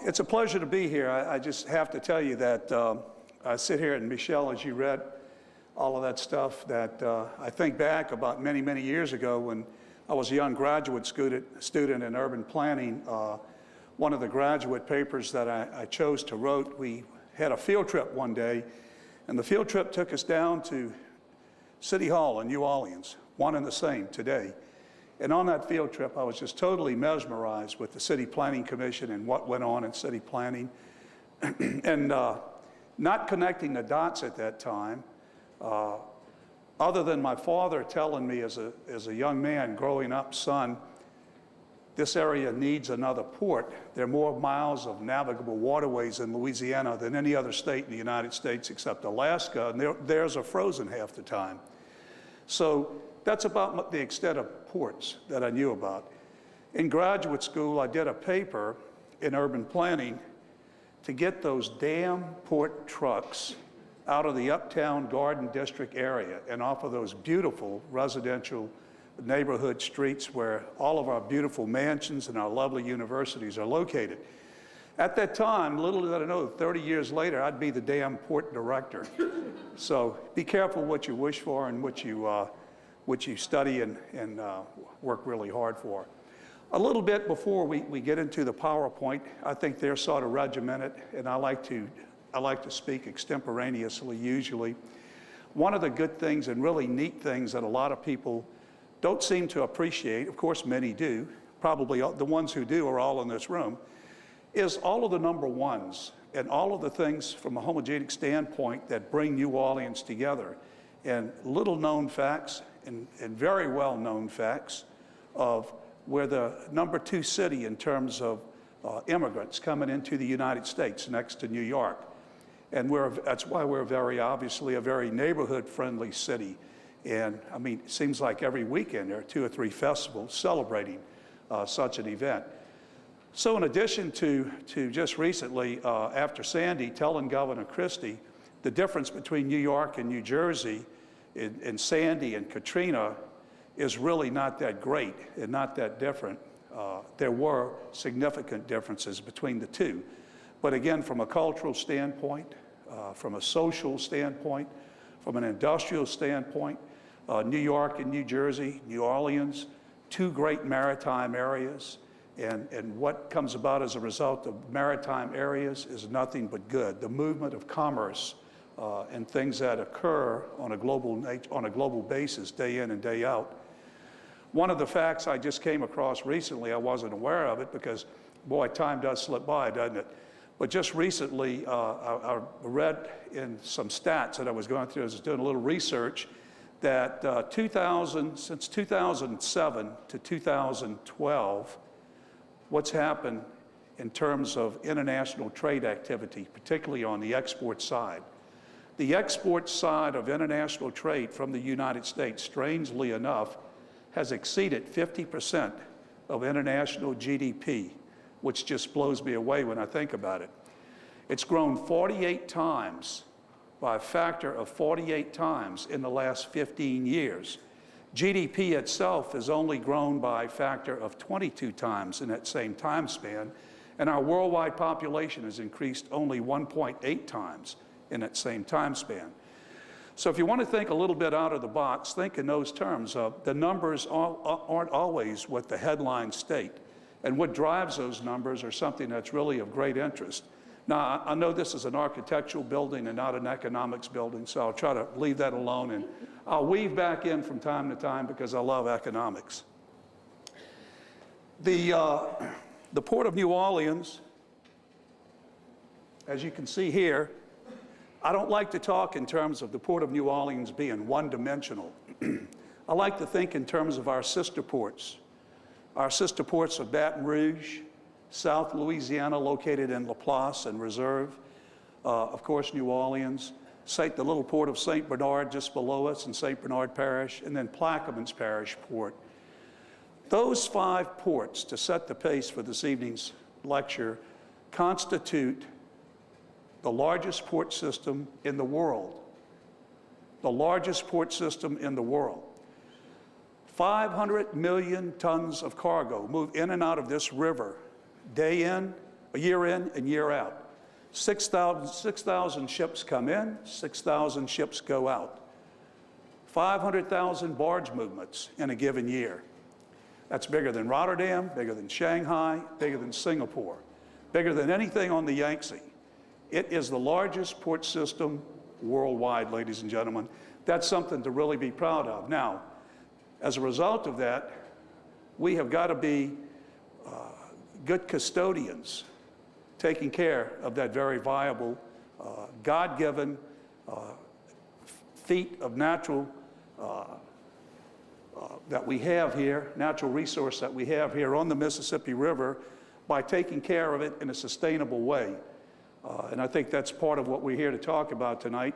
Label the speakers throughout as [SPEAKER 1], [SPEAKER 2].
[SPEAKER 1] It's a pleasure to be here. I just have to tell you that I sit here, and Michelle, as you read all of that stuff, that I think back about many, many years ago when I was a young graduate student in urban planning. One of the graduate papers that I chose to write, we had a field trip one day, and the field trip took us down to City Hall in New Orleans, one and the same today. And on that field trip, I was just totally mesmerized with the City Planning Commission and what went on in city planning. And not connecting the dots at that time, other than my father telling me as a young man growing up, son, this area needs another port. There are more miles of navigable waterways in Louisiana than any other state in the United States except Alaska, and theirs are frozen half the time. So that's about the extent of ports that I knew about. In graduate school, I did a paper in urban planning to get those damn port trucks out of the Uptown Garden District area and off of those beautiful residential neighborhood streets where all of our beautiful mansions and our lovely universities are located. At that time, little did I know, 30 years later, I'd be the damn port director. So be careful what you wish for and what you study and work really hard for. A little bit before we get into the PowerPoint, I think they're sort of regimented, and I like to speak extemporaneously usually. One of the good things and really neat things that a lot of people don't seem to appreciate, of course many do, probably the ones who do are all in this room, is all of the number ones and all of the things from a homogenic standpoint that bring New Orleans together. And little known facts and very well known facts of we're the number 2 city in terms of immigrants coming into the United States next to New York. And that's why we're very obviously a very neighborhood-friendly city. And I mean, it seems like every weekend there are 2 or 3 festivals celebrating such an event. So in addition to just recently, after Sandy, telling Governor Christie the difference between New York and New Jersey in Sandy and Katrina is really not that great and not that different. There were significant differences between the two. But again, from a cultural standpoint, from a social standpoint, from an industrial standpoint, New York and New Jersey, New Orleans, 2 great maritime areas. And what comes about as a result of maritime areas is nothing but good. The movement of commerce and things that occur on a global basis, day in and day out. One of the facts I just came across recently, I wasn't aware of it because, boy, time does slip by, doesn't it? But just recently, I read in some stats that I was going through, I was doing a little research, that since 2007 to 2012, what's happened in terms of international trade activity, particularly on the export side. The export side of international trade from the United States, strangely enough, has exceeded 50% of international GDP, which just blows me away when I think about it. It's grown 48 times, by a factor of 48 times in the last 15 years. GDP itself has only grown by a factor of 22 times in that same time span, and our worldwide population has increased only 1.8 times in that same time span. So if you want to think a little bit out of the box, think in those terms of the numbers aren't always what the headlines state, and what drives those numbers are something that's really of great interest. Now, I know this is an architectural building and not an economics building, so I'll try to leave that alone, and I'll weave back in from time to time because I love economics. The Port of New Orleans, as you can see here, I don't like to talk in terms of the Port of New Orleans being one-dimensional. I like to think in terms of our sister ports. Our sister ports are Baton Rouge, South Louisiana, located in Laplace and Reserve, of course, New Orleans, the little port of St. Bernard just below us in St. Bernard Parish, and then Plaquemines Parish Port. Those 5 ports, to set the pace for this evening's lecture, constitute the largest port system in the world. the largest port system in the world. 500 million tons of cargo move in and out of this river, day in, a year in and year out. 6,000 ships come in, 6,000 ships go out. 500,000 barge movements in a given year. That's bigger than Rotterdam, bigger than Shanghai, bigger than Singapore, bigger than anything on the Yangtze. It is the largest port system worldwide, ladies and gentlemen. That's something to really be proud of. Now, as a result of that, we have got to be good custodians, taking care of that very viable, God-given feat of natural that we have here, natural resource that we have here on the Mississippi River, by taking care of it in a sustainable way. And I think that's part of what we're here to talk about tonight.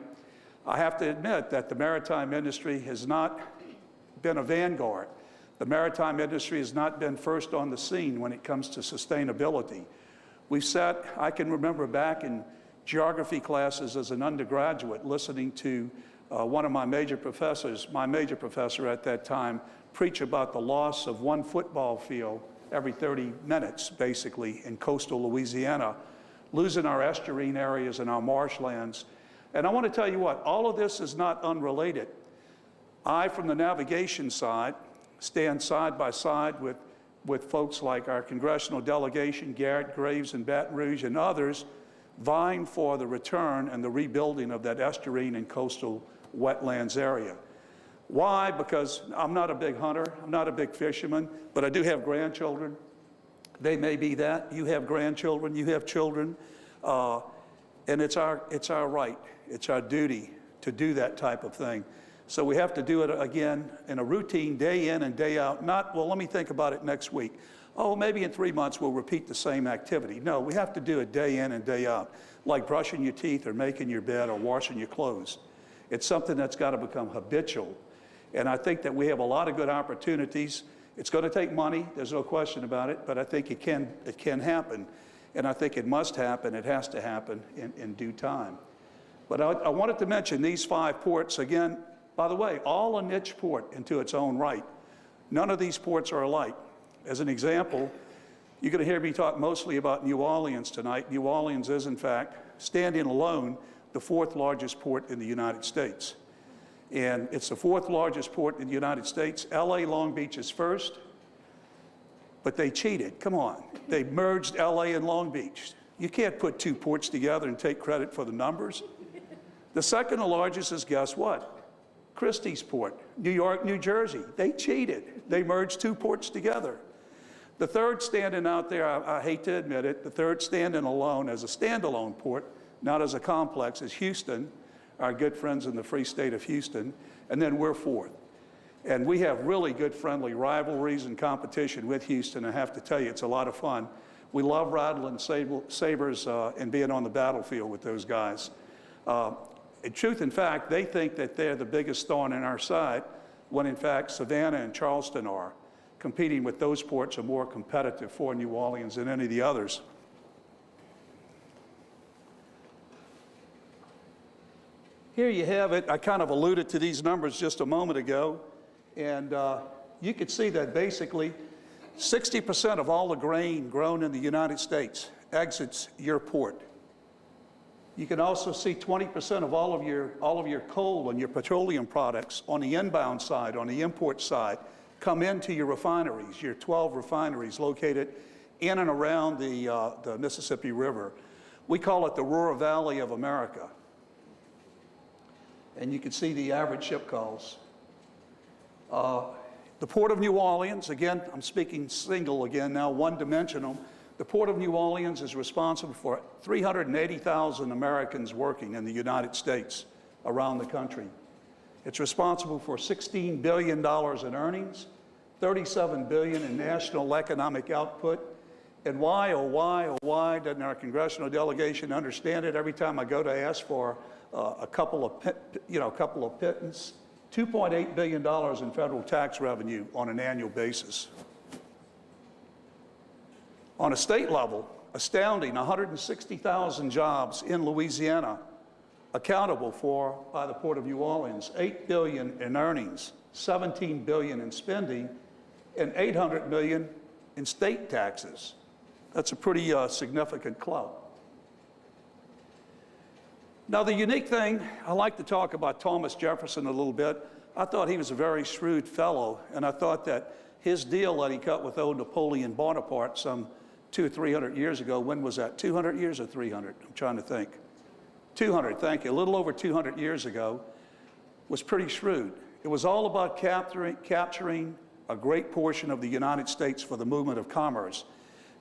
[SPEAKER 1] I have to admit that the maritime industry has not been a vanguard. The maritime industry has not been first on the scene when it comes to sustainability. We've sat, I can remember back in geography classes as an undergraduate, listening to one of my major professor at that time, preach about the loss of one football field every 30 minutes, basically, in coastal Louisiana, losing our estuarine areas and our marshlands. And I want to tell you what, all of this is not unrelated. I, from the navigation side, stand side by side with folks like our congressional delegation, Garrett Graves in Baton Rouge, and others, vying for the return and the rebuilding of that estuarine and coastal wetlands area. Why? Because I'm not a big hunter, I'm not a big fisherman, but I do have grandchildren. They may be that. You have grandchildren, you have children, and it's our right, it's our duty to do that type of thing. So we have to do it again in a routine, day in and day out. Not, well, let me think about it next week. Oh, maybe in 3 months we'll repeat the same activity. No, we have to do it day in and day out, like brushing your teeth or making your bed or washing your clothes. It's something that's got to become habitual. And I think that we have a lot of good opportunities. It's going to take money, there's no question about it, but I think it can happen. And I think it must happen, it has to happen in due time. But I wanted to mention these 5 ports again. By the way, all a niche port into its own right. None of these ports are alike. As an example, you're going to hear me talk mostly about New Orleans tonight. New Orleans is, in fact, standing alone, the 4th largest port in the United States. And it's the 4th largest port in the United States. LA Long Beach is first, but they cheated. Come on. They merged LA and Long Beach. You can't put 2 ports together and take credit for the numbers. The second largest is, guess what? Christie's Port, New York, New Jersey. They cheated. They merged 2 ports together. The third standing out there, I hate to admit it, the third standing alone as a standalone port, not as a complex, is Houston, our good friends in the free state of Houston, and then we're 4th. And we have really good friendly rivalries and competition with Houston. I have to tell you, it's a lot of fun. We love rattling sabers and being on the battlefield with those guys. In truth, in fact, they think that they're the biggest thorn in our side, when in fact Savannah and Charleston are. Competing with those ports are more competitive for New Orleans than any of the others. Here you have it. I kind of alluded to these numbers just a moment ago, and you can see that basically 60% of all the grain grown in the United States exits your port. You can also see 20% of all of your coal and your petroleum products on the inbound side, on the import side, come into your refineries, your 12 refineries located in and around the Mississippi River. We call it the Ruhr Valley of America. And you can see the average ship calls. The Port of New Orleans, again, I'm speaking single again now, one-dimensional. The Port of New Orleans is responsible for 380,000 Americans working in the United States around the country. It's responsible for $16 billion in earnings, $37 billion in national economic output. And why, oh why doesn't our congressional delegation understand it? Every time I go to ask for a couple of pittance, $2.8 billion in federal tax revenue on an annual basis. On a state level, astounding 160,000 jobs in Louisiana accountable for by the Port of New Orleans. $8 billion in earnings, $17 billion in spending, and $800 million in state taxes. That's a pretty significant club. Now, the unique thing, I like to talk about Thomas Jefferson a little bit. I thought he was a very shrewd fellow, and I thought that his deal that he cut with old Napoleon Bonaparte some 200 or 300 years ago, when was that, 200 years or 300? I'm trying to think. 200, thank you, a little over 200 years ago, was pretty shrewd. It was all about capturing a great portion of the United States for the movement of commerce.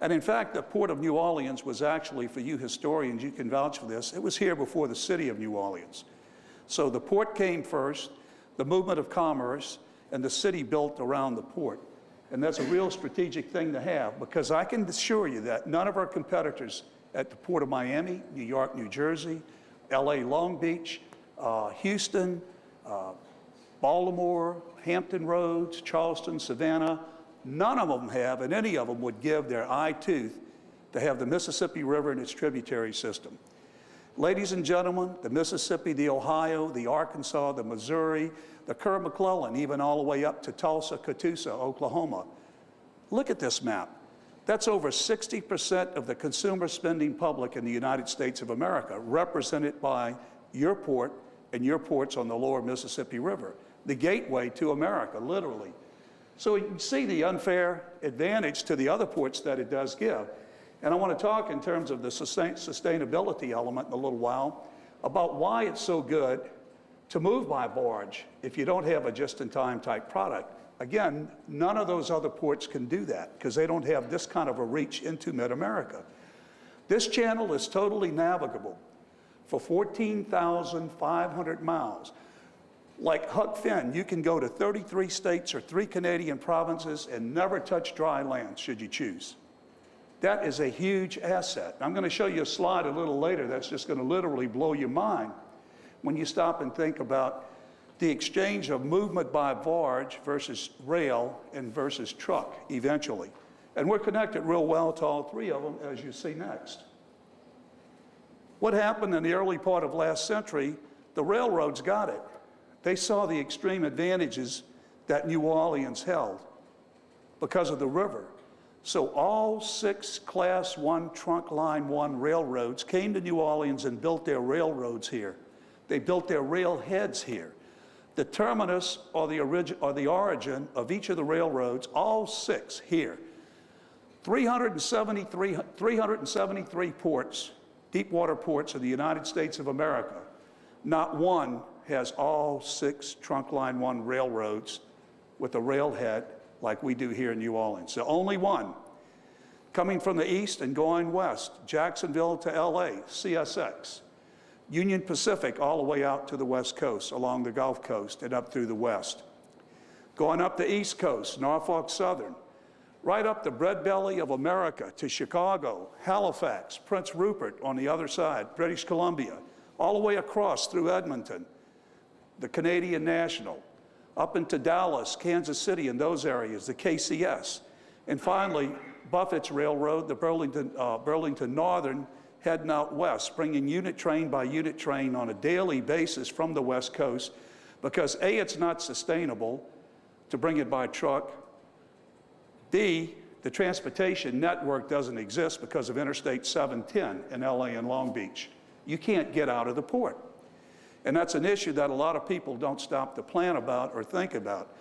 [SPEAKER 1] And in fact, the Port of New Orleans was actually, for you historians, you can vouch for this, it was here before the city of New Orleans. So the port came first, the movement of commerce, and the city built around the port. And that's a real strategic thing to have, because I can assure you that none of our competitors at the Port of Miami, New York, New Jersey, LA, Long Beach, Houston, Baltimore, Hampton Roads, Charleston, Savannah, none of them have, and any of them would give their eye tooth to have the Mississippi River and its tributary system. Ladies and gentlemen, the Mississippi, the Ohio, the Arkansas, the Missouri, the Kerr-McClellan, even all the way up to Tulsa, Catoosa, Oklahoma. Look at this map. That's over 60% of the consumer spending public in the United States of America, represented by your port and your ports on the lower Mississippi River, the gateway to America, literally. So you can see the unfair advantage to the other ports that it does give. And I want to talk in terms of the sustainability element in a little while about why it's so good to move by barge if you don't have a just-in-time type product. Again, none of those other ports can do that because they don't have this kind of a reach into mid-America. This channel is totally navigable for 14,500 miles. Like Huck Finn, you can go to 33 states or 3 Canadian provinces and never touch dry land, should you choose. That is a huge asset. I'm going to show you a slide a little later that's just going to literally blow your mind when you stop and think about the exchange of movement by barge versus rail and versus truck eventually. And we're connected real well to all 3 of them, as you see next. What happened in the early part of last century, the railroads got it. They saw the extreme advantages that New Orleans held because of the river. So all 6 Class 1 Trunk Line 1 railroads came to New Orleans and built their railroads here. They built their railheads here. The terminus or the origin of each of the railroads, all 6 here. 373 ports, deep water ports in the United States of America. Not one has all 6 Trunk Line 1 railroads with a railhead like we do here in New Orleans. The only one coming from the east and going west, Jacksonville to LA, CSX. Union Pacific all the way out to the west coast, along the Gulf Coast and up through the west. Going up the east coast, Norfolk Southern, right up the breadbelly of America to Chicago, Halifax, Prince Rupert on the other side, British Columbia, all the way across through Edmonton, the Canadian National, up into Dallas, Kansas City, and those areas, the KCS. And finally, Buffett's Railroad, the Burlington Northern, heading out west, bringing unit train by unit train on a daily basis from the West Coast, because A, it's not sustainable to bring it by truck. B, the transportation network doesn't exist because of Interstate 710 in LA and Long Beach. You can't get out of the port. And that's an issue that a lot of people don't stop to plan about or think about.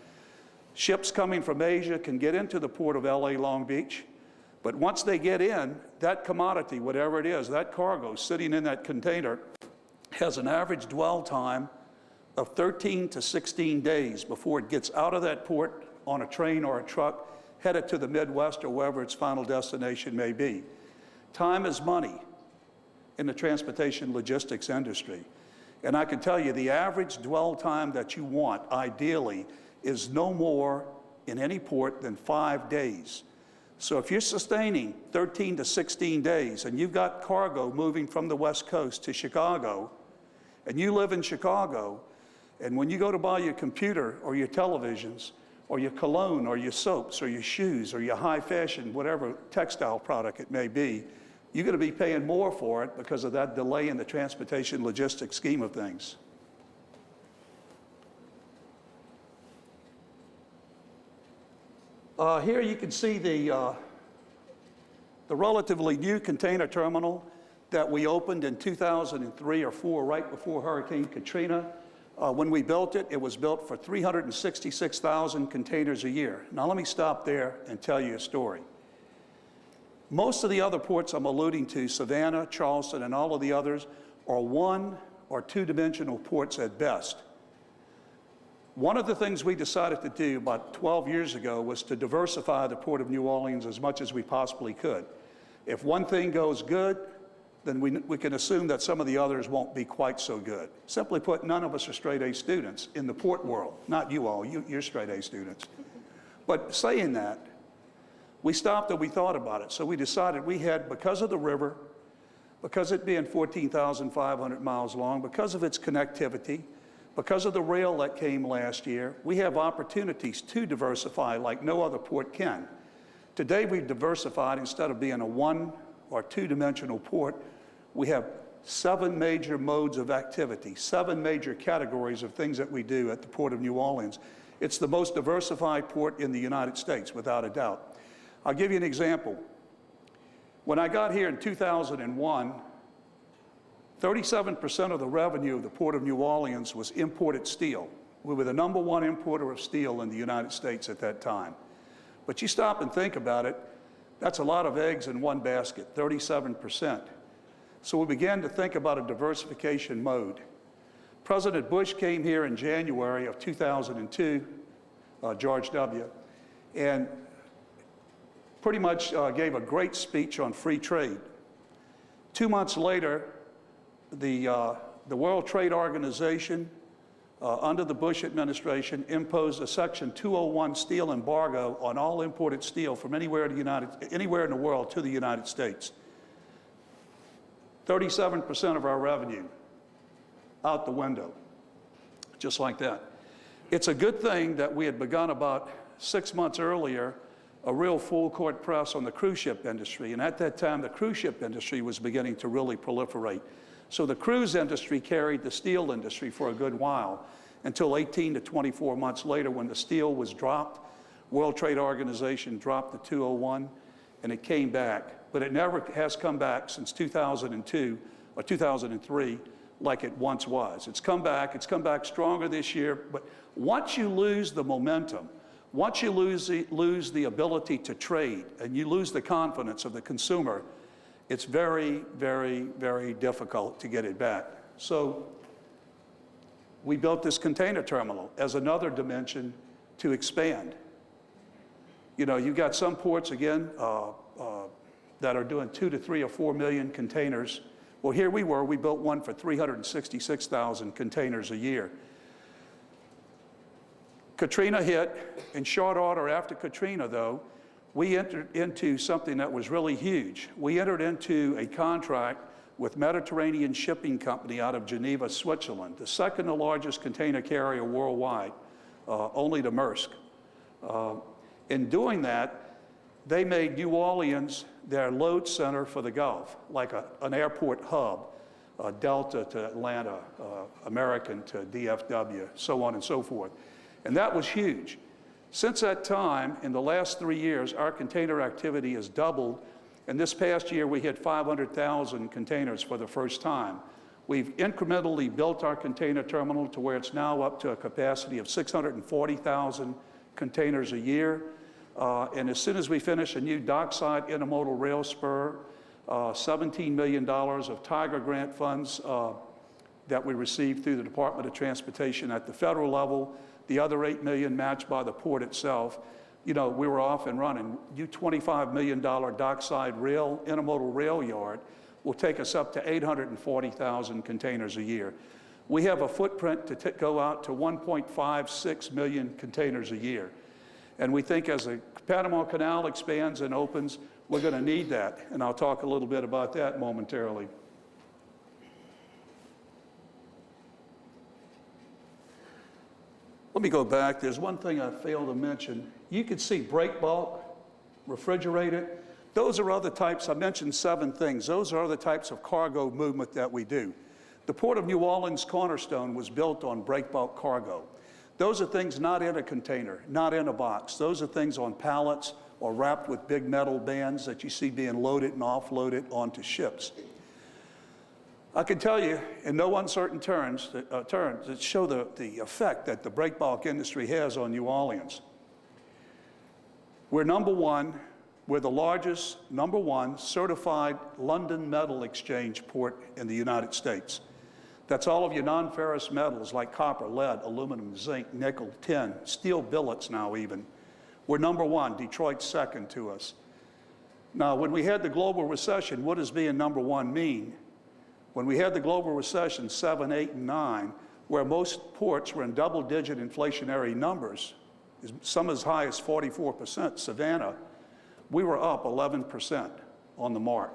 [SPEAKER 1] Ships coming from Asia can get into the port of LA, Long Beach, but once they get in, that commodity, whatever it is, that cargo sitting in that container has an average dwell time of 13 to 16 days before it gets out of that port on a train or a truck, headed to the Midwest or wherever its final destination may be. Time is money in the transportation logistics industry. And I can tell you the average dwell time that you want, ideally, is no more in any port than 5 days. So if you're sustaining 13 to 16 days and you've got cargo moving from the West Coast to Chicago, and you live in Chicago, and when you go to buy your computer or your televisions or your cologne or your soaps or your shoes or your high fashion, whatever textile product it may be, you're going to be paying more for it because of that delay in the transportation logistics scheme of things. Here you can see the relatively new container terminal that we opened in 2003 or 4, right before Hurricane Katrina. When we built it, it was built for 366,000 containers a year. Now let me stop there and tell you a story. Most of the other ports I'm alluding to, Savannah, Charleston, and all of the others, are 1 or 2-dimensional ports at best. One of the things we decided to do about 12 years ago was to diversify the Port of New Orleans as much as we possibly could. If one thing goes good, then we can assume that some of the others won't be quite so good. Simply put, none of us are straight-A students in the port world. Not you all, you're straight-A students. But saying that, we stopped and we thought about it. So we decided we had, because of the river, because it being 14,500 miles long, because of its connectivity, because of the rail that came last year, we have opportunities to diversify like no other port can. Today we've diversified. Instead of being a 1 or 2-dimensional port, we have 7 major modes of activity, 7 major categories of things that we do at the Port of New Orleans. It's the most diversified port in the United States, without a doubt. I'll give you an example. When I got here in 2001, 37% of the revenue of the Port of New Orleans was imported steel. We were the #1 importer of steel in the United States at that time. But you stop and think about it, that's a lot of eggs in one basket, 37%. So we began to think about a diversification mode. President Bush came here in January of 2002, George W., and pretty much gave a great speech on free trade. 2 months later, the World Trade Organization, under the Bush administration, imposed a Section 201 steel embargo on all imported steel from anywhere in the world to the United States. 37% of our revenue out the window, just like that. It's a good thing that we had begun about 6 months earlier a real full-court press on the cruise ship industry, and at that time the cruise ship industry was beginning to really proliferate. So the cruise industry carried the steel industry for a good while, until 18 to 24 months later when the steel was dropped. World Trade Organization dropped the 201 and it came back, but it never has come back since 2002 or 2003 like it once was. It's come back stronger this year, but once you lose the momentum, once you lose the ability to trade and you lose the confidence of the consumer, it's very, very, very difficult to get it back. So we built this container terminal as another dimension to expand. You know, you've got some ports, again, that are doing 2 to 3 or 4 million containers. Well, here we built one for 366,000 containers a year. Katrina hit. In short order after Katrina, though, we entered into something that was really huge. We entered into a contract with Mediterranean Shipping Company out of Geneva, Switzerland, the second largest container carrier worldwide, only to Maersk. In doing that, they made New Orleans their load center for the Gulf, like an airport hub, Delta to Atlanta, American to DFW, so on and so forth. And that was huge. Since that time, in the last 3 years, our container activity has doubled. And this past year, we hit 500,000 containers for the first time. We've incrementally built our container terminal to where it's now up to a capacity of 640,000 containers a year. And as soon as we finish a new dockside intermodal rail spur, $17 million of Tiger grant funds that we received through the Department of Transportation at the federal level, the other $8 million matched by the port itself, you know, we were off and running. New $25 million dockside rail, intermodal rail yard will take us up to 840,000 containers a year. We have a footprint to go out to 1.56 million containers a year. And we think as the Panama Canal expands and opens, we're going to need that. And I'll talk a little bit about that momentarily. Let me go back. There's one thing I failed to mention. You can see break bulk, refrigerated. Those are other types, I mentioned 7 things. Those are other types of cargo movement that we do. The Port of New Orleans cornerstone was built on breakbulk cargo. Those are things not in a container, not in a box. Those are things on pallets or wrapped with big metal bands that you see being loaded and offloaded onto ships. I can tell you in no uncertain terms that show the effect that the breakbulk industry has on New Orleans. We're number one. We're the largest, number 1, certified London Metal Exchange port in the United States. That's all of your non-ferrous metals like copper, lead, aluminum, zinc, nickel, tin, steel billets now even. We're number 1, Detroit's second to us. Now, when we had the global recession, what does being number 1 mean? When we had the global recession, 7, 8, and 9, where most ports were in double-digit inflationary numbers, some as high as 44%, Savannah, we were up 11% on the mark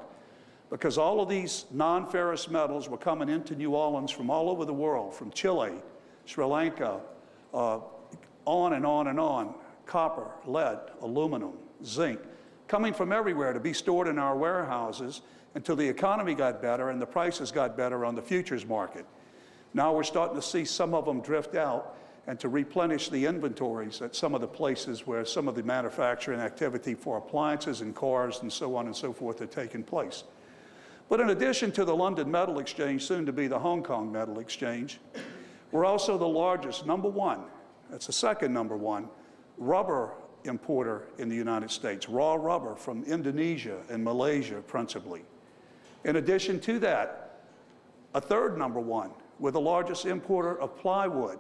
[SPEAKER 1] because all of these non-ferrous metals were coming into New Orleans from all over the world, from Chile, Sri Lanka, on and on and on, copper, lead, aluminum, zinc, coming from everywhere to be stored in our warehouses until the economy got better and the prices got better on the futures market. Now we're starting to see some of them drift out and to replenish the inventories at some of the places where some of the manufacturing activity for appliances and cars and so on and so forth are taking place. But in addition to the London Metal Exchange, soon to be the Hong Kong Metal Exchange, we're also the largest, number 1, that's the second number 1, rubber importer in the United States, raw rubber from Indonesia and Malaysia principally. In addition to that, a third number 1, we're the largest importer of plywood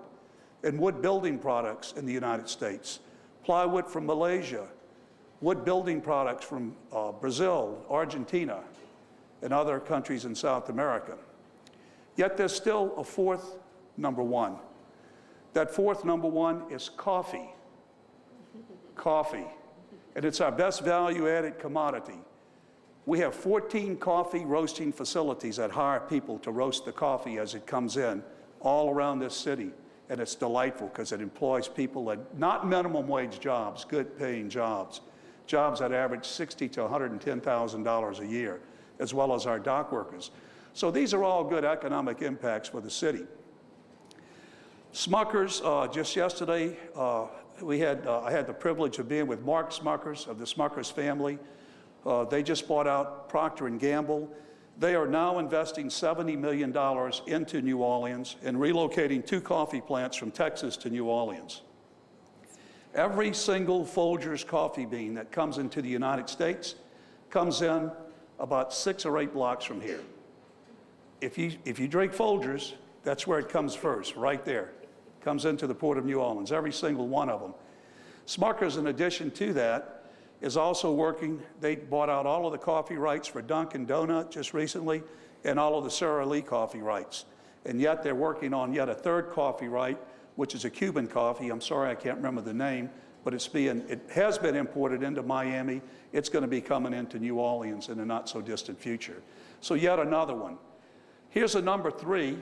[SPEAKER 1] and wood building products in the United States. Plywood from Malaysia, wood building products from Brazil, Argentina, and other countries in South America. Yet there's still a fourth number 1. That fourth number 1 is coffee. Coffee. And it's our best value-added commodity. We have 14 coffee roasting facilities that hire people to roast the coffee as it comes in all around this city. And it's delightful because it employs people at not minimum wage jobs, good paying jobs, jobs that average $60,000 to $110,000 a year, as well as our dock workers. So these are all good economic impacts for the city. Smuckers, just yesterday, I had the privilege of being with Mark Smuckers of the Smuckers family. They just bought out Procter & Gamble. They are now investing $70 million into New Orleans and relocating 2 coffee plants from Texas to New Orleans. Every single Folgers coffee bean that comes into the United States comes in about 6 or 8 blocks from here. If you drink Folgers, that's where it comes first, right there. Comes into the Port of New Orleans, every single one of them. Smuckers, in addition to that, is also working. They bought out all of the coffee rights for Dunkin' Donut just recently and all of the Sara Lee coffee rights. And yet they're working on yet a third coffee right, which is a Cuban coffee. I'm sorry, I can't remember the name, but it has been imported into Miami. It's going to be coming into New Orleans in the not so distant future. So yet another one. Here's a number 3.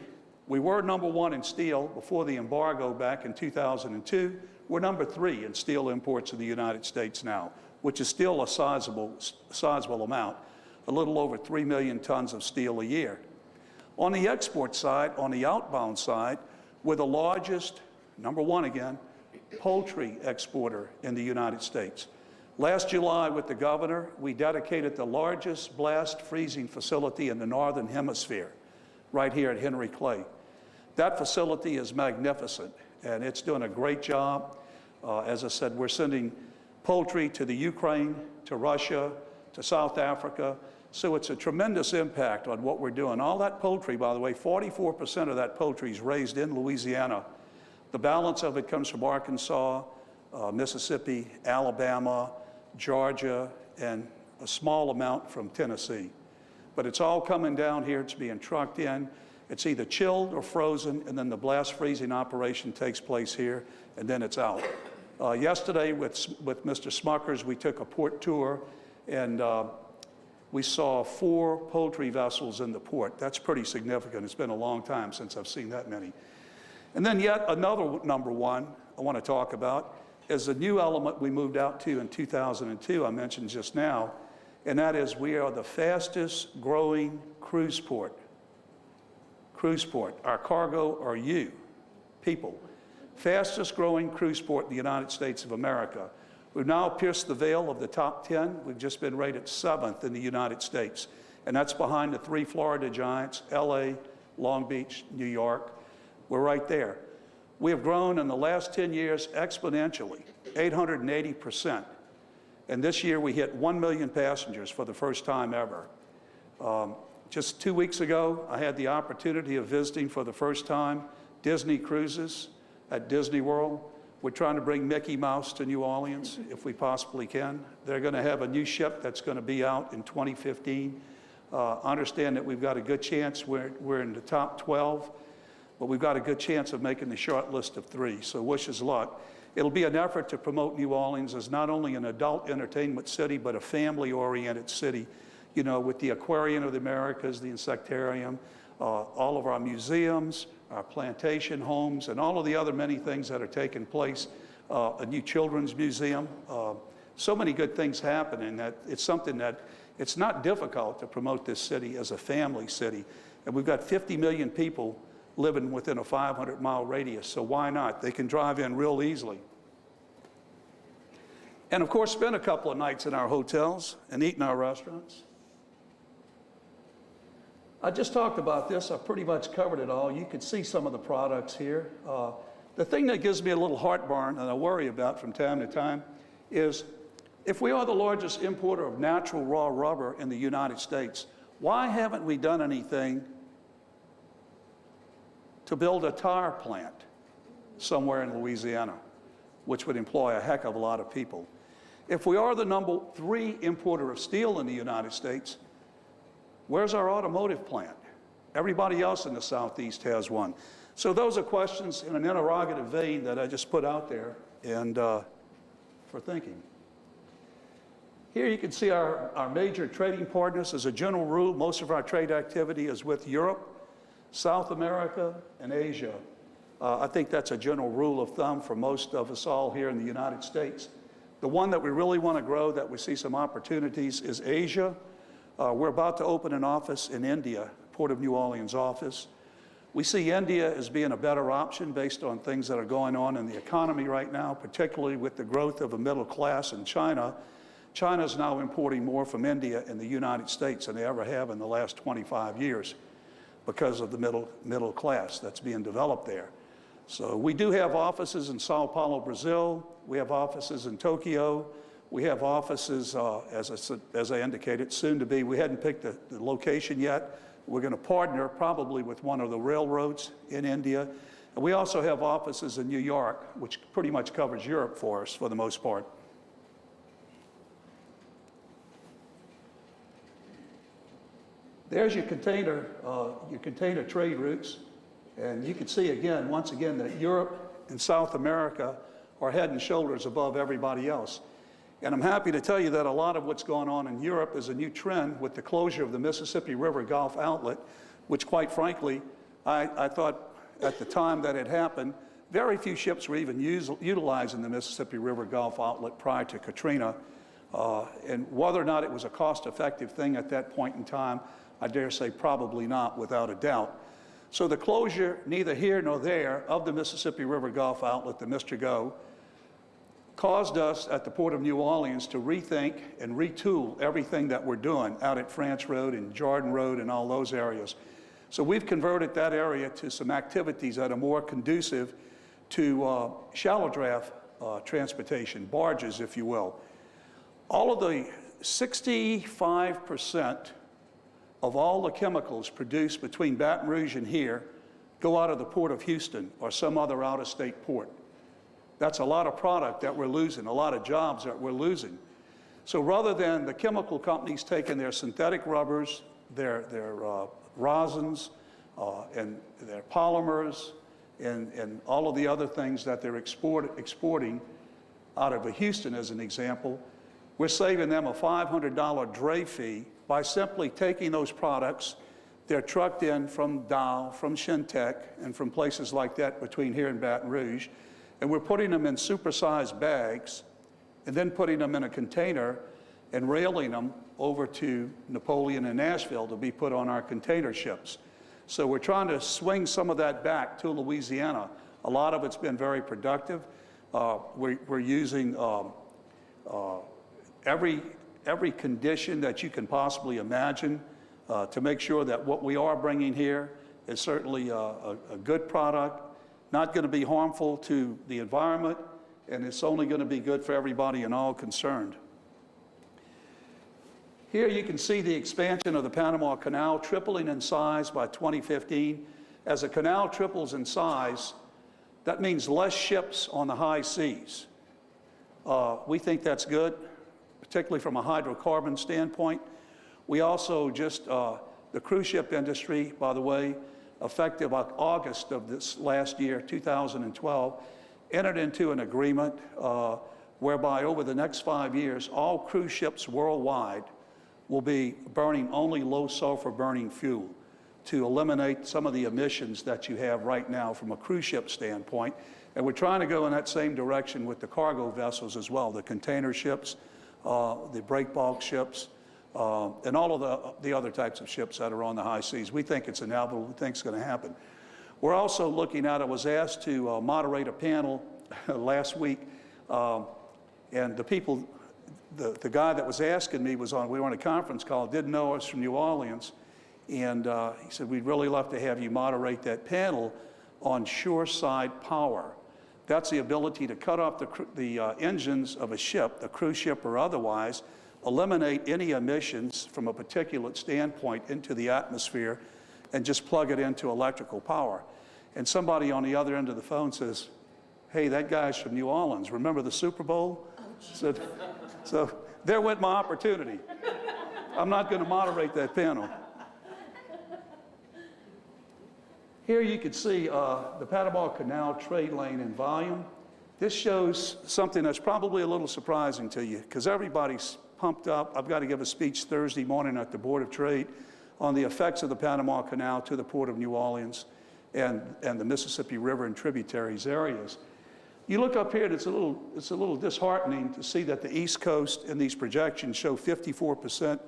[SPEAKER 1] We were number 1 in steel before the embargo back in 2002. We're number 3 in steel imports in the United States now, which is still a sizable amount, a little over 3 million tons of steel a year. On the export side, on the outbound side, we're the largest, number 1 again, poultry exporter in the United States. Last July with the governor, we dedicated the largest blast freezing facility in the Northern Hemisphere, right here at Henry Clay. That facility is magnificent, and it's doing a great job. As I said, we're sending poultry to the Ukraine, to Russia, to South Africa. So it's a tremendous impact on what we're doing. All that poultry, by the way, 44% of that poultry is raised in Louisiana. The balance of it comes from Arkansas, Mississippi, Alabama, Georgia, and a small amount from Tennessee. But it's all coming down here. It's being trucked in. It's either chilled or frozen, and then the blast freezing operation takes place here, and then it's out. Yesterday with Mr. Smuckers, we took a port tour, and we saw 4 poultry vessels in the port. That's pretty significant. It's been a long time since I've seen that many. And then yet another number 1 I want to talk about is a new element we moved out to in 2002, I mentioned just now, and that is we are the fastest growing cruise port. Cruise port. Our cargo are you, people. Fastest growing cruise port in the United States of America. We've now pierced the veil of the top 10. We've just been rated 7th in the United States. And that's behind the 3 Florida giants, LA, Long Beach, New York. We're right there. We have grown in the last 10 years exponentially, 880%. And this year we hit 1 million passengers for the first time ever. Just 2 weeks ago, I had the opportunity of visiting for the first time Disney Cruises at Disney World. We're trying to bring Mickey Mouse to New Orleans if we possibly can. They're going to have a new ship that's going to be out in 2015. I understand that we've got a good chance. We're in the top 12, but we've got a good chance of making the short list of 3. So wish us luck. It'll be an effort to promote New Orleans as not only an adult entertainment city, but a family-oriented city, you know, with the Aquarium of the Americas, the Insectarium, all of our museums, our plantation homes, and all of the other many things that are taking place, a new children's museum. So many good things happening that it's something that it's not difficult to promote this city as a family city. And we've got 50 million people living within a 500-mile radius, so why not? They can drive in real easily. And of course, spend a couple of nights in our hotels and eat in our restaurants. I just talked about this. I pretty much covered it all. You can see some of the products here. The thing that gives me a little heartburn and I worry about from time to time is if we are the largest importer of natural raw rubber in the United States, why haven't we done anything to build a tire plant somewhere in Louisiana, which would employ a heck of a lot of people? If we are the number 3 importer of steel in the United States, where's our automotive plant? Everybody else in the Southeast has one. So those are questions in an interrogative vein that I just put out there and for thinking. Here you can see our major trading partners. As a general rule, most of our trade activity is with Europe, South America, and Asia. I think that's a general rule of thumb for most of us all here in the United States. The one that we really want to grow, that we see some opportunities, is Asia. We're about to open an office in India, Port of New Orleans office. We see India as being a better option based on things that are going on in the economy right now, particularly with the growth of a middle class in China. China is now importing more from India and the United States than they ever have in the last 25 years because of the middle class that's being developed there. So we do have offices in Sao Paulo, Brazil. We have offices in Tokyo. We have offices, as I indicated, soon to be. We hadn't picked the location yet. We're going to partner probably with one of the railroads in India. And we also have offices in New York, which pretty much covers Europe for us for the most part. There's your container trade routes. And you can see again, once again, that Europe and South America are head and shoulders above everybody else. And I'm happy to tell you that a lot of what's going on in Europe is a new trend with the closure of the Mississippi River Gulf outlet, which quite frankly, I thought at the time that it happened, very few ships were even utilizing the Mississippi River Gulf outlet prior to Katrina. And whether or not it was a cost-effective thing at that point in time, I dare say probably not, without a doubt. So the closure, neither here nor there, of the Mississippi River Gulf outlet, the Mr. Go, caused us at the Port of New Orleans to rethink and retool everything that we're doing out at France Road and Jordan Road and all those areas. So we've converted that area to some activities that are more conducive to shallow draft transportation, barges, if you will. All of the 65% of all the chemicals produced between Baton Rouge and here go out of the Port of Houston or some other out-of-state port. That's a lot of product that we're losing, a lot of jobs that we're losing. So rather than the chemical companies taking their synthetic rubbers, their rosins, and their polymers, and all of the other things that they're exporting out of Houston as an example, we're saving them a $500 dray fee by simply taking those products. They're trucked in from Dow, from Shintech, and from places like that between here and Baton Rouge, and we're putting them in supersized bags and then putting them in a container and railing them over to Napoleon and Nashville to be put on our container ships. So we're trying to swing some of that back to Louisiana. A lot of it's been very productive. We're using every condition that you can possibly imagine to make sure that what we are bringing here is certainly a good product, not going to be harmful to the environment, and it's only going to be good for everybody and all concerned. Here you can see the expansion of the Panama Canal tripling in size by 2015. As a canal triples in size, that means less ships on the high seas. We think that's good, particularly from a hydrocarbon standpoint. We also just, the cruise ship industry, by the way, effective August of this last year, 2012, entered into an agreement whereby over the next 5 years, all cruise ships worldwide will be burning only low sulfur burning fuel to eliminate some of the emissions that you have right now from a cruise ship standpoint. And we're trying to go in that same direction with the cargo vessels as well, the container ships, the break bulk ships, and all of the other types of ships that are on the high seas. We think it's inevitable. We think it's going to happen. We're also looking at, I was asked to moderate a panel last week, and the people, the guy that was asking me was on, we were on a conference call, didn't know us from New Orleans, and he said, we'd really love to have you moderate that panel on shoreside power. That's the ability to cut off the engines of a ship, a cruise ship or otherwise, eliminate any emissions from a particulate standpoint into the atmosphere, and just plug it into electrical power. And somebody on the other end of the phone says, hey, that guy's from New Orleans. Remember the Super Bowl? So there went my opportunity. I'm not going to moderate that panel. Here you can see the Panama Canal trade lane in volume. This shows something that's probably a little surprising to you because everybody's pumped up. I've got to give a speech Thursday morning at the Board of Trade on the effects of the Panama Canal to the Port of New Orleans and the Mississippi River and tributaries areas. You look up here, and it's a little disheartening to see that the East Coast in these projections show 54%,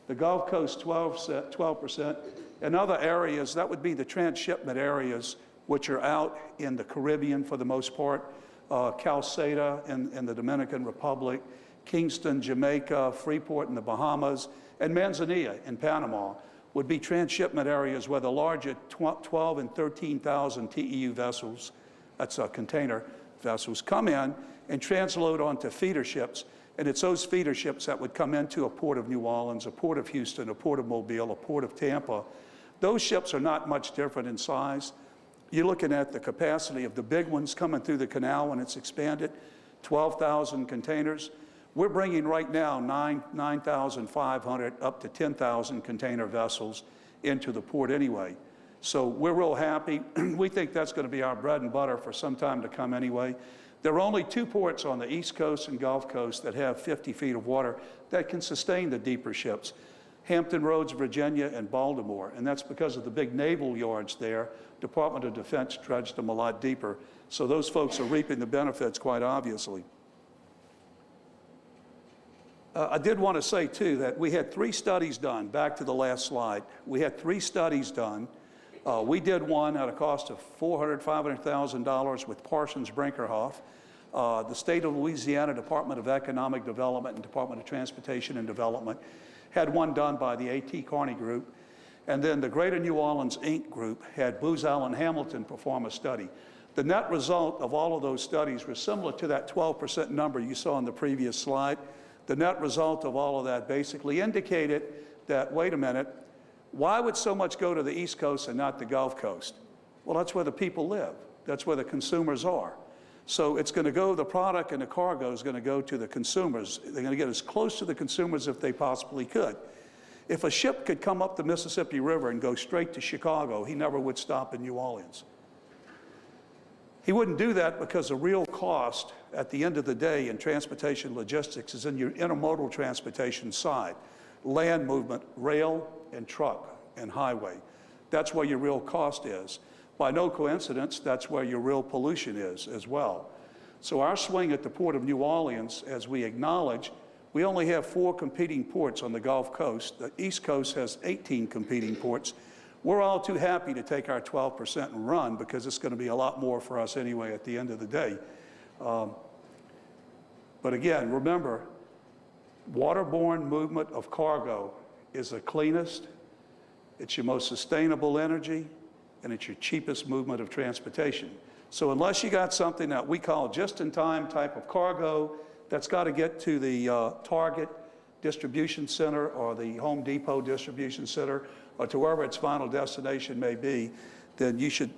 [SPEAKER 1] the Gulf Coast 12%, and other areas, that would be the transshipment areas, which are out in the Caribbean for the most part, Calceta in the Dominican Republic, Kingston, Jamaica, Freeport in the Bahamas, and Manzanilla in Panama would be transshipment areas where the larger 12 and 13,000 TEU vessels, that's container vessels, come in and transload onto feeder ships. And it's those feeder ships that would come into a port of New Orleans, a port of Houston, a port of Mobile, a port of Tampa. Those ships are not much different in size. You're looking at the capacity of the big ones coming through the canal when it's expanded, 12,000 containers. We're bringing right now 9,500 up to 10,000 container vessels into the port anyway. So we're real happy. We think that's going to be our bread and butter for some time to come anyway. There are only 2 ports on the East Coast and Gulf Coast that have 50 feet of water that can sustain the deeper ships. Hampton Roads, Virginia, and Baltimore. And that's because of the big naval yards there. Department of Defense dredged them a lot deeper. So those folks are reaping the benefits quite obviously. I did want to say too that we had 3 studies done, back to the last slide. We had 3 studies done. We did one at a cost of $500,000 with Parsons Brinkerhoff. The state of Louisiana Department of Economic Development and Department of Transportation and Development had one done by the A.T. Kearney Group. And then the Greater New Orleans, Inc. group had Booz Allen Hamilton perform a study. The net result of all of those studies was similar to that 12% number you saw on the previous slide. The net result of all of that basically indicated that, wait a minute, why would so much go to the East Coast and not the Gulf Coast? Well, that's where the people live. That's where the consumers are. So it's going to go, the product and the cargo is going to go to the consumers. They're going to get as close to the consumers if they possibly could. If a ship could come up the Mississippi River and go straight to Chicago, he never would stop in New Orleans. He wouldn't do that because the real cost at the end of the day in transportation logistics is in your intermodal transportation side. Land movement, rail and truck and highway. That's where your real cost is. By no coincidence, that's where your real pollution is as well. So our swing at the Port of New Orleans, as we acknowledge, We only have 4 competing ports on the Gulf Coast. The East Coast has 18 competing ports. We're all too happy to take our 12% and run because it's going to be a lot more for us anyway at the end of the day. But again, remember, waterborne movement of cargo is the cleanest, it's your most sustainable energy, and it's your cheapest movement of transportation. So unless you got something that we call just-in-time type of cargo that's got to get to the Target distribution center or the Home Depot distribution center or to wherever its final destination may be, then you should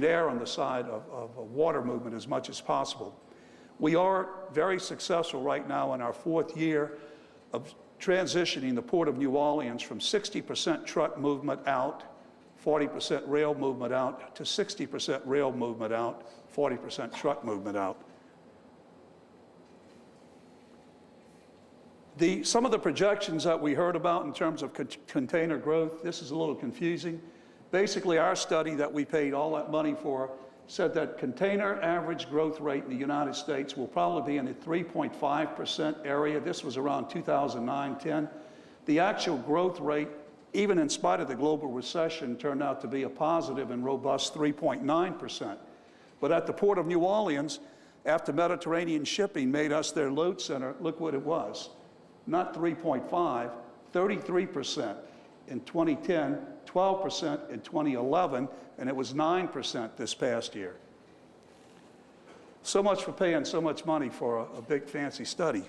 [SPEAKER 1] err on the side of water movement as much as possible. We are very successful right now in our 4th year of transitioning the Port of New Orleans from 60% truck movement out, 40% rail movement out, to 60% rail movement out, 40% truck movement out. Some of the projections that we heard about in terms of container growth, this is a little confusing. Basically, our study that we paid all that money for said that container average growth rate in the United States will probably be in the 3.5% area. This was around 2009-10. The actual growth rate, even in spite of the global recession, turned out to be a positive and robust 3.9%. But at the Port of New Orleans, after Mediterranean shipping made us their load center, look what it was. Not 3.5, 33% in 2010, 12% in 2011, and it was 9% this past year. So much for paying so much money for a big fancy study.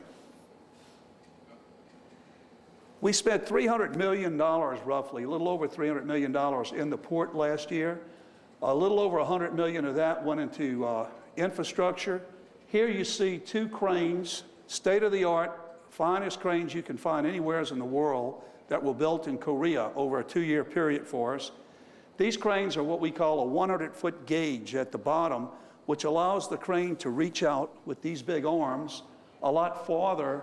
[SPEAKER 1] We spent $300 million roughly, a little over $300 million in the port last year. A little over $100 million of that went into infrastructure. Here you see 2 cranes, state-of-the-art, finest cranes you can find anywhere in the world that were built in Korea over a 2-year period for us. These cranes are what we call a 100-foot gauge at the bottom, which allows the crane to reach out with these big arms a lot farther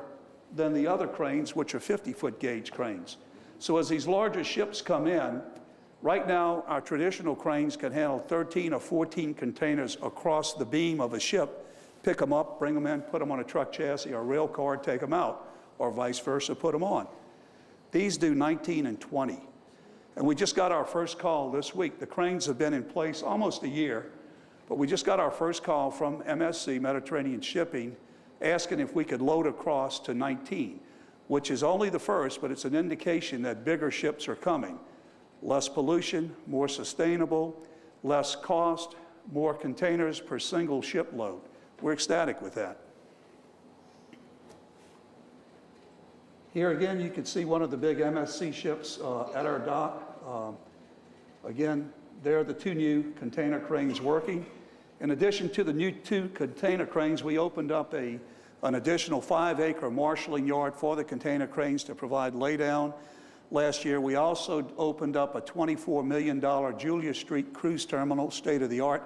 [SPEAKER 1] than the other cranes, which are 50-foot gauge cranes. So as these larger ships come in, right now our traditional cranes can handle 13 or 14 containers across the beam of a ship, pick them up, bring them in, put them on a truck chassis or a rail car, take them out, or vice versa, put them on. These do 19 and 20. And we just got our first call this week. The cranes have been in place almost a year, but we just got our first call from MSC, Mediterranean Shipping, asking if we could load across to 19, which is only the first, but it's an indication that bigger ships are coming. Less pollution, more sustainable, less cost, more containers per single ship load. We're ecstatic with that. Here again, you can see one of the big MSC ships at our dock. Again, there are the 2 new container cranes working. In addition to the new 2 container cranes, we opened up an additional 5-acre marshaling yard for the container cranes to provide laydown. Last year, we also opened up a $24 million Julia Street cruise terminal, state-of-the-art,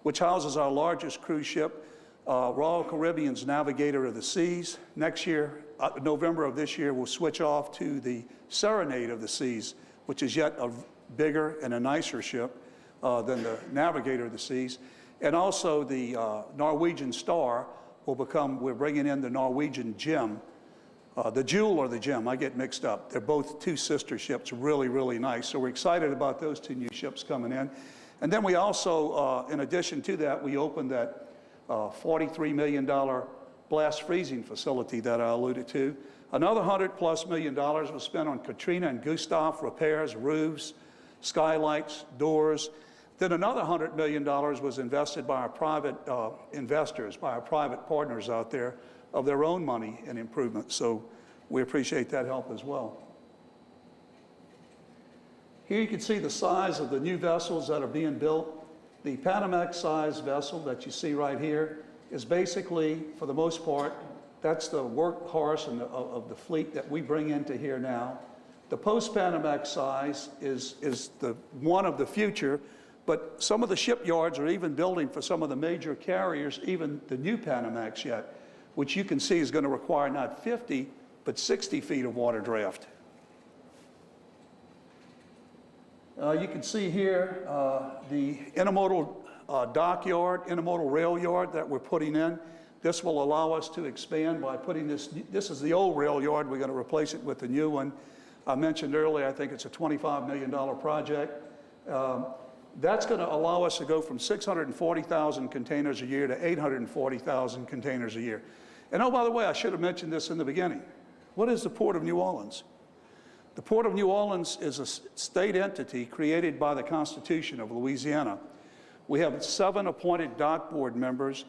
[SPEAKER 1] which houses our largest cruise ship, Royal Caribbean's Navigator of the Seas. Next year, November of this year, we'll switch off to the Serenade of the Seas, which is yet a bigger and a nicer ship than the Navigator of the Seas. And also the Norwegian Star will become, we're bringing in the Norwegian Gem, the Jewel or the Gem, I get mixed up. They're both 2 sister ships, really, really nice. So we're excited about those 2 new ships coming in. And then we also, in addition to that, we opened that $43 million blast freezing facility that I alluded to. Another $100+ million was spent on Katrina and Gustav repairs, roofs, skylights, doors. Then another $100 million was invested by our private investors, by our private partners out there of their own money and improvements. So we appreciate that help as well. Here you can see the size of the new vessels that are being built. The Panamax size vessel that you see right here is basically, for the most part, that's the workhorse of the fleet that we bring into here now. The post-Panamax size is the one of the future, but some of the shipyards are even building for some of the major carriers, even the new Panamax yet, which you can see is going to require not 50, but 60 feet of water draft. You can see here the intermodal dockyard, intermodal rail yard that we're putting in. This will allow us to expand by putting this is the old rail yard, we're going to replace it with the new one. I mentioned earlier, I think it's a $25 million project. That's going to allow us to go from 640,000 containers a year to 840,000 containers a year. And oh, by the way, I should have mentioned this in the beginning. What is the Port of New Orleans? The Port of New Orleans is a state entity created by the Constitution of Louisiana. We have 7 appointed dock board members.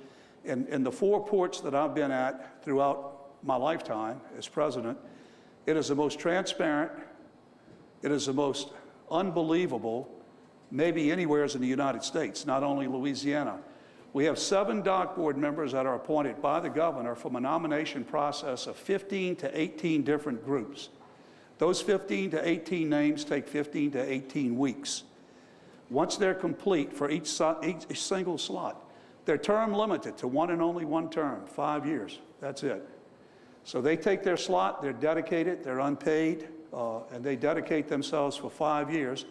[SPEAKER 1] In the 4 ports that I've been at throughout my lifetime as president, it is the most transparent, it is the most unbelievable, maybe anywhere in the United States, not only Louisiana. We have 7 dock board members that are appointed by the governor from a nomination process of 15 to 18 different groups. Those 15 to 18 names take 15 to 18 weeks. Once they're complete for each single slot, they're term limited to one and only one term, 5 years. That's it. So they take their slot, they're dedicated, they're unpaid, and they dedicate themselves for 5 years.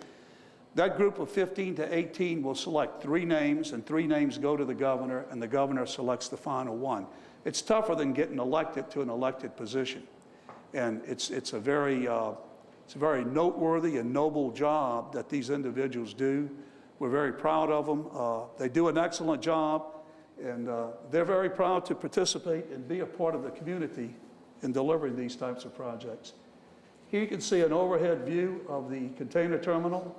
[SPEAKER 1] That group of 15 to 18 will select 3 names, and 3 names go to the governor, and the governor selects the final one. It's tougher than getting elected to an elected position. And it's a very noteworthy and noble job that these individuals do. We're very proud of them. They do an excellent job, and they're very proud to participate and be a part of the community in delivering these types of projects. Here you can see an overhead view of the container terminal.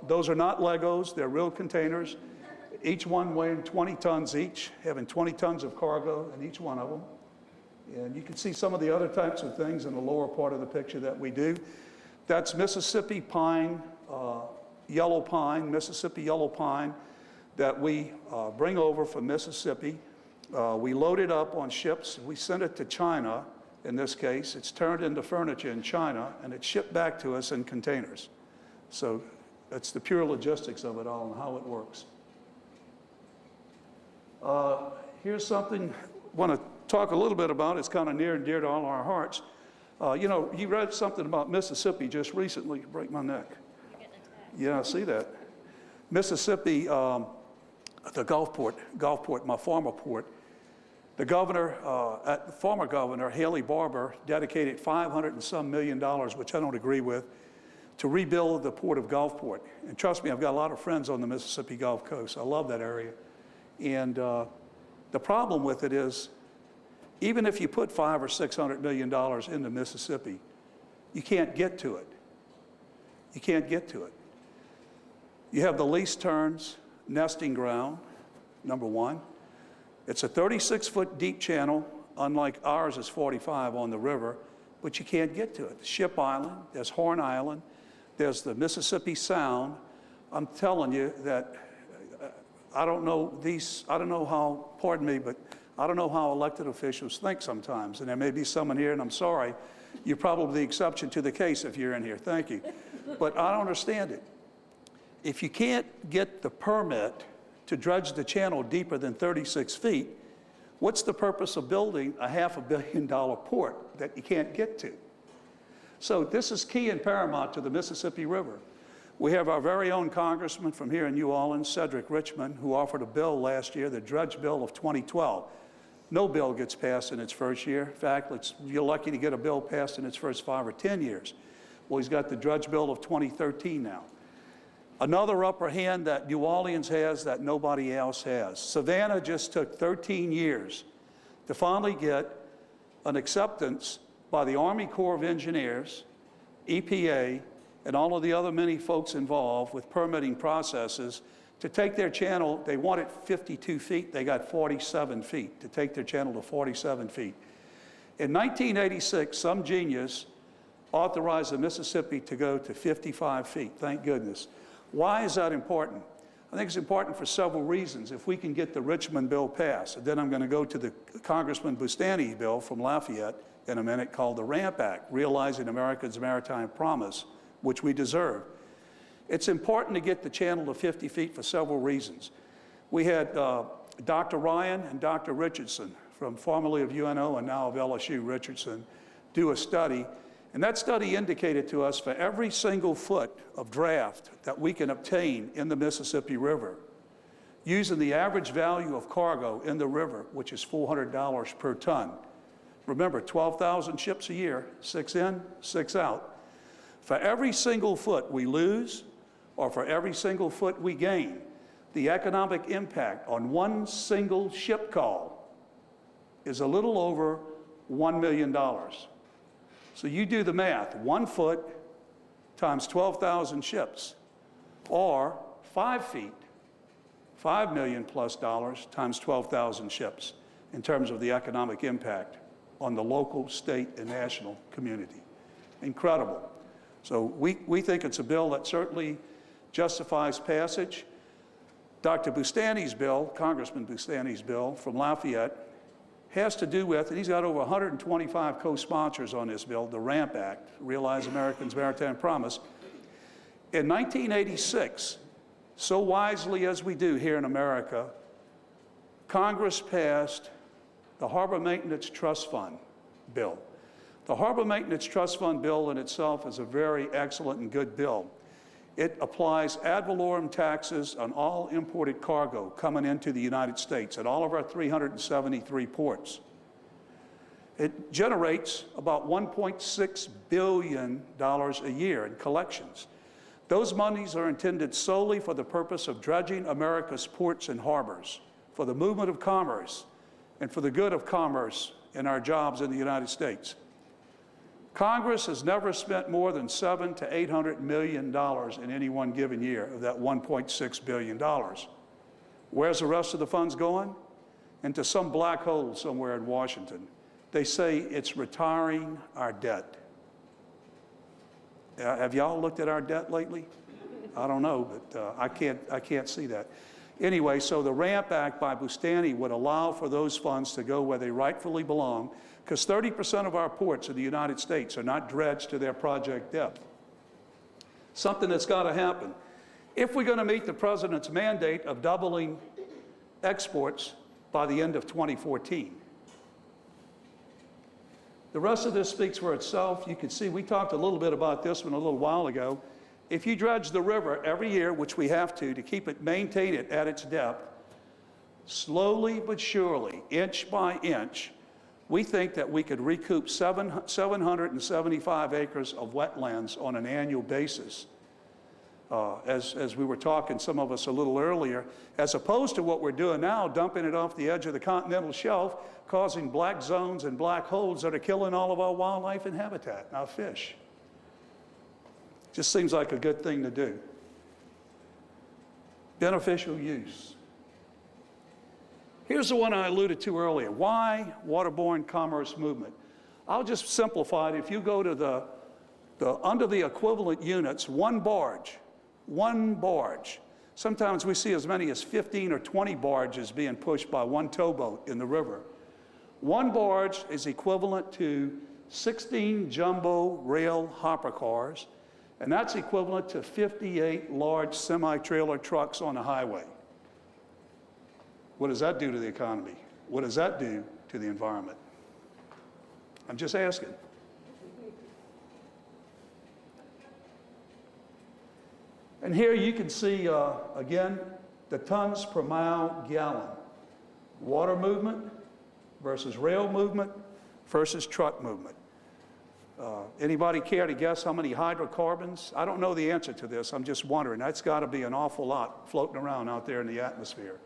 [SPEAKER 1] Those are not Legos, they're real containers, each one weighing 20 tons each, having 20 tons of cargo in each one of them. And you can see some of the other types of things in the lower part of the picture that we do. That's Mississippi pine, Mississippi yellow pine that we bring over from Mississippi. We load it up on ships. We send it to China. In this case, it's turned into furniture in China, and it's shipped back to us in containers. So that's the pure logistics of it all and how it works. Here's something I want to talk a little bit about. It's kind of near and dear to all our hearts. You know, you read something about Mississippi just recently. Break my neck. Yeah, I see that. Mississippi, the Gulfport, my former port, the governor, former governor, Haley Barbour, dedicated $500 and some million, which I don't agree with, to rebuild the port of Gulfport. And trust me, I've got a lot of friends on the Mississippi Gulf Coast. I love that area. And the problem with it is, even if you put $500 or $600 million into Mississippi, you can't get to it. You can't get to it. You have the least turns, nesting ground, number one. It's a 36-foot deep channel, unlike ours is 45 on the river, but you can't get to it. Ship Island, there's Horn Island, there's the Mississippi Sound. I'm telling you that I don't know how, pardon me, but I don't know how elected officials think sometimes. And there may be someone here, and I'm sorry, you're probably the exception to the case if you're in here, thank you. But I don't understand it. If you can't get the permit to dredge the channel deeper than 36 feet, what's the purpose of building a $500 million port that you can't get to? So this is key and paramount to the Mississippi River. We have our very own congressman from here in New Orleans, Cedric Richmond, who offered a bill last year, the dredge bill of 2012. No bill gets passed in its first year. In fact, you're lucky to get a bill passed in its first 5 or 10 years. Well, he's got the dredge bill of 2013 now. Another upper hand that New Orleans has that nobody else has. Savannah just took 13 years to finally get an acceptance by the Army Corps of Engineers, EPA, and all of the other many folks involved with permitting processes to take their channel. They wanted 52 feet, they got 47 feet, to take their channel to 47 feet. In 1986, some genius authorized the Mississippi to go to 55 feet, thank goodness. Why is that important? I think it's important for several reasons. If we can get the Richmond bill passed, and then I'm going to go to the Congressman Bustani's bill from Lafayette in a minute called the RAMP Act, Realizing America's Maritime Promise, which we deserve. It's important to get the channel to 50 feet for several reasons. We had Dr. Ryan and Dr. Richardson, from formerly of UNO and now of LSU, Richardson, do a study. And that study indicated to us for every single foot of draft that we can obtain in the Mississippi River, using the average value of cargo in the river, which is $400 per ton. Remember, 12,000 ships a year, 6 in, 6 out. For every single foot we lose, or for every single foot we gain, the economic impact on one single ship call is a little over $1 million. So you do the math, 1 foot times 12,000 ships, or 5 feet, $5 million plus times 12,000 ships in terms of the economic impact on the local, state, and national community. Incredible. So we think it's a bill that certainly justifies passage. Dr. Bustani's bill, Congressman Bustani's bill from Lafayette, has to do with, and he's got over 125 co-sponsors on this bill, the RAMP Act, Realize Americans' Maritime Promise. In 1986, so wisely as we do here in America, Congress passed the Harbor Maintenance Trust Fund bill. The Harbor Maintenance Trust Fund bill in itself is a very excellent and good bill. It applies ad valorem taxes on all imported cargo coming into the United States at all of our 373 ports. It generates about $1.6 billion a year in collections. Those monies are intended solely for the purpose of dredging America's ports and harbors, for the movement of commerce, and for the good of commerce and our jobs in the United States. Congress has never spent more than $700 to $800 million in any one given year of that $1.6 billion. Where's the rest of the funds going? Into some black hole somewhere in Washington. They say it's retiring our debt. Have y'all looked at our debt lately? I don't know, but I can't see that. Anyway, so the RAMP Act by Bustani would allow for those funds to go where they rightfully belong, because 30% of our ports in the United States are not dredged to their project depth. Something that's got to happen. If we're going to meet the president's mandate of doubling exports by the end of 2014. The rest of this speaks for itself. You can see we talked a little bit about this one a little while ago. If you dredge the river every year, which we have to keep it, maintain it at its depth, slowly but surely, inch by inch, we think that we could recoup 775 acres of wetlands on an annual basis. As we were talking, some of us a little earlier, as opposed to what we're doing now, dumping it off the edge of the continental shelf, causing black zones and black holes that are killing all of our wildlife and habitat and our fish. Just seems like a good thing to do. Beneficial use. Here's the one I alluded to earlier. Why waterborne commerce movement? I'll just simplify it. If you go to under the equivalent units, one barge. Sometimes we see as many as 15 or 20 barges being pushed by one towboat in the river. One barge is equivalent to 16 jumbo rail hopper cars, and that's equivalent to 58 large semi-trailer trucks on the highway. What does that do to the economy? What does that do to the environment? I'm just asking. And here you can see, again, the tons per mile gallon. Water movement versus rail movement versus truck movement. Anybody care to guess how many hydrocarbons? I don't know the answer to this. I'm just wondering. That's got to be an awful lot floating around out there in the atmosphere.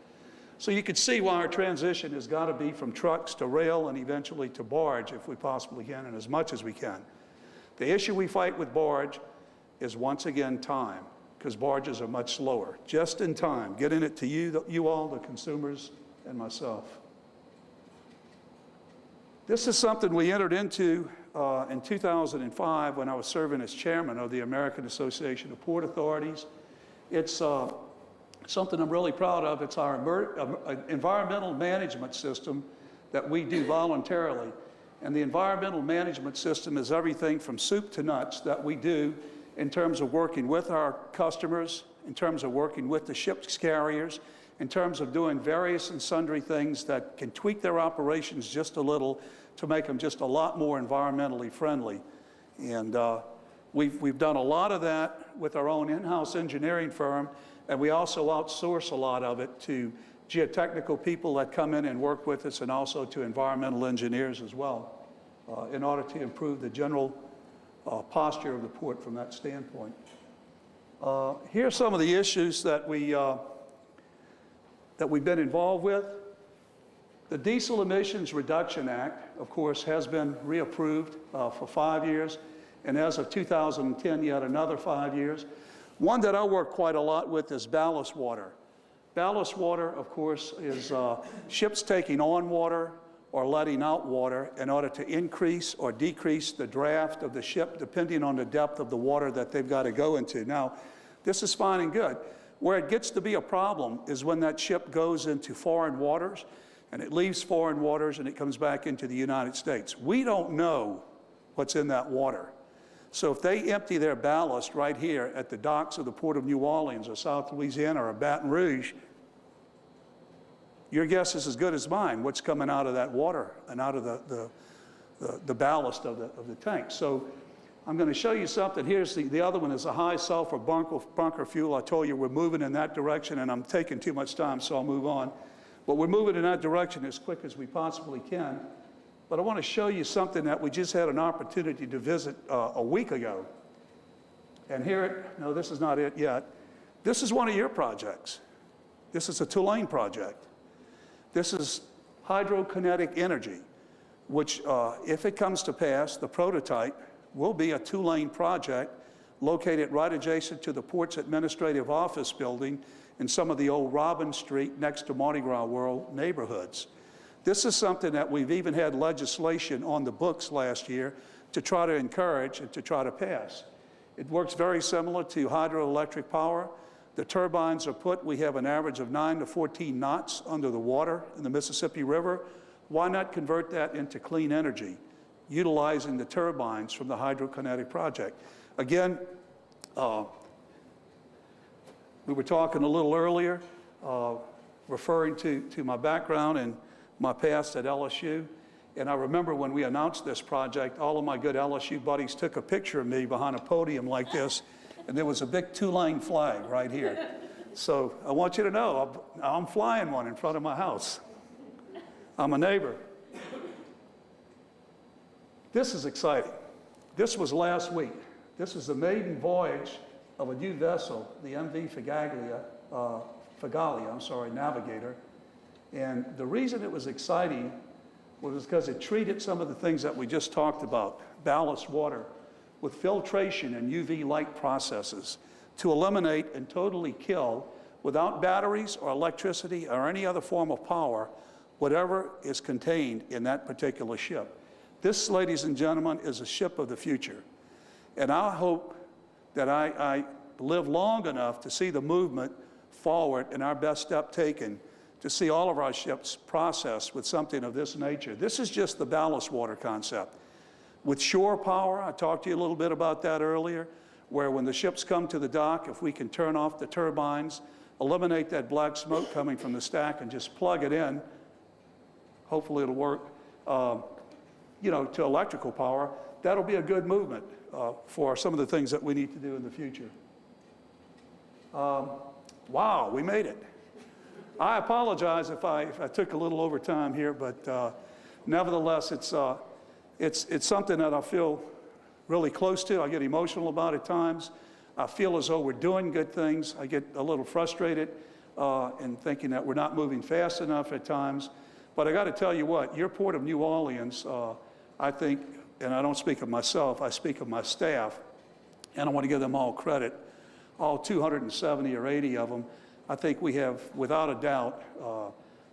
[SPEAKER 1] So you can see why our transition has got to be from trucks to rail and eventually to barge if we possibly can and as much as we can. The issue we fight with barge is once again time, because barges are much slower. Just in time, getting it to you all, the consumers, and myself. This is something we entered into in 2005 when I was serving as chairman of the American Association of Port Authorities. It's something I'm really proud of. It's our environmental management system that we do voluntarily. And the environmental management system is everything from soup to nuts that we do in terms of working with our customers, in terms of working with the ship's carriers, in terms of doing various and sundry things that can tweak their operations just a little to make them just a lot more environmentally friendly. And we've done a lot of that with our own in-house engineering firm, And we also outsource a lot of it to geotechnical people that come in and work with us, and also to environmental engineers as well, in order to improve the general posture of the port from that standpoint. Here are some of the issues that we've been involved with. The Diesel Emissions Reduction Act, of course, has been reapproved for 5 years, and as of 2010, yet another 5 years. One that I work quite a lot with is ballast water. Ballast water, of course, is ships taking on water or letting out water in order to increase or decrease the draft of the ship, depending on the depth of the water that they've got to go into. Now, this is fine and good. Where it gets to be a problem is when that ship goes into foreign waters, and it leaves foreign waters and it comes back into the United States. We don't know what's in that water. So if they empty their ballast right here at the docks of the Port of New Orleans or South Louisiana or Baton Rouge, your guess is as good as mine what's coming out of that water and out of the ballast of the tank. So I'm going to show you something. Here's the other one is a high sulfur bunker fuel. I told you we're moving in that direction, and I'm taking too much time, so I'll move on. But we're moving in that direction as quick as we possibly can. But I want to show you something that we just had an opportunity to visit a week ago. And no, this is not it yet. This is one of your projects. This is a Tulane project. This is hydrokinetic energy, which, if it comes to pass, the prototype will be a Tulane project located right adjacent to the Port's Administrative Office building in some of the old Robin Street next to Mardi Gras World neighborhoods. This is something that we've even had legislation on the books last year to try to encourage and to try to pass. It works very similar to hydroelectric power. The turbines are put, we have an average of 9 to 14 knots under the water in the Mississippi River. Why not convert that into clean energy, utilizing the turbines from the hydrokinetic project? Again, we were talking a little earlier, referring to my background and my past at LSU. And I remember when we announced this project, all of my good LSU buddies took a picture of me behind a podium like this, and there was a big Tulane flag right here. So I want you to know, I'm flying one in front of my house. I'm a neighbor. This is exciting. This was last week. This is the maiden voyage of a new vessel, the MV Figalia Navigator. And the reason it was exciting was because it treated some of the things that we just talked about, ballast water, with filtration and UV light processes to eliminate and totally kill, without batteries or electricity or any other form of power, whatever is contained in that particular ship. This, ladies and gentlemen, is a ship of the future. And I hope that I live long enough to see the movement forward and our best step taken to see all of our ships processed with something of this nature. This is just the ballast water concept. With shore power, I talked to you a little bit about that earlier, where when the ships come to the dock, if we can turn off the turbines, eliminate that black smoke coming from the stack and just plug it in, hopefully it'll work, to electrical power, that'll be a good movement for some of the things that we need to do in the future. Wow, we made it. I apologize if I took a little over time here, but nevertheless, it's something that I feel really close to. I get emotional about at times. I feel as though we're doing good things. I get a little frustrated in thinking that we're not moving fast enough at times. But I got to tell you what, your Port of New Orleans, I think, and I don't speak of myself, I speak of my staff, and I want to give them all credit, all 270 or 80 of them. I think we have, without a doubt,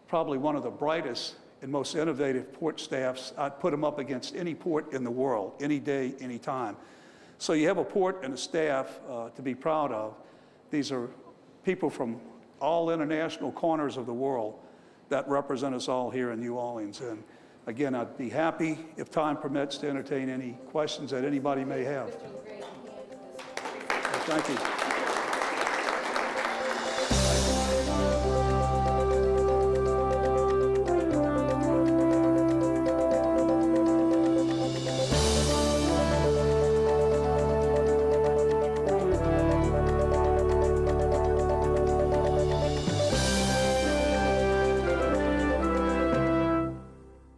[SPEAKER 1] probably one of the brightest and most innovative port staffs. I'd put them up against any port in the world, any day, any time. So you have a port and a staff to be proud of. These are people from all international corners of the world that represent us all here in New Orleans. And again, I'd be happy, if time permits, to entertain any questions that anybody may have. Thank you.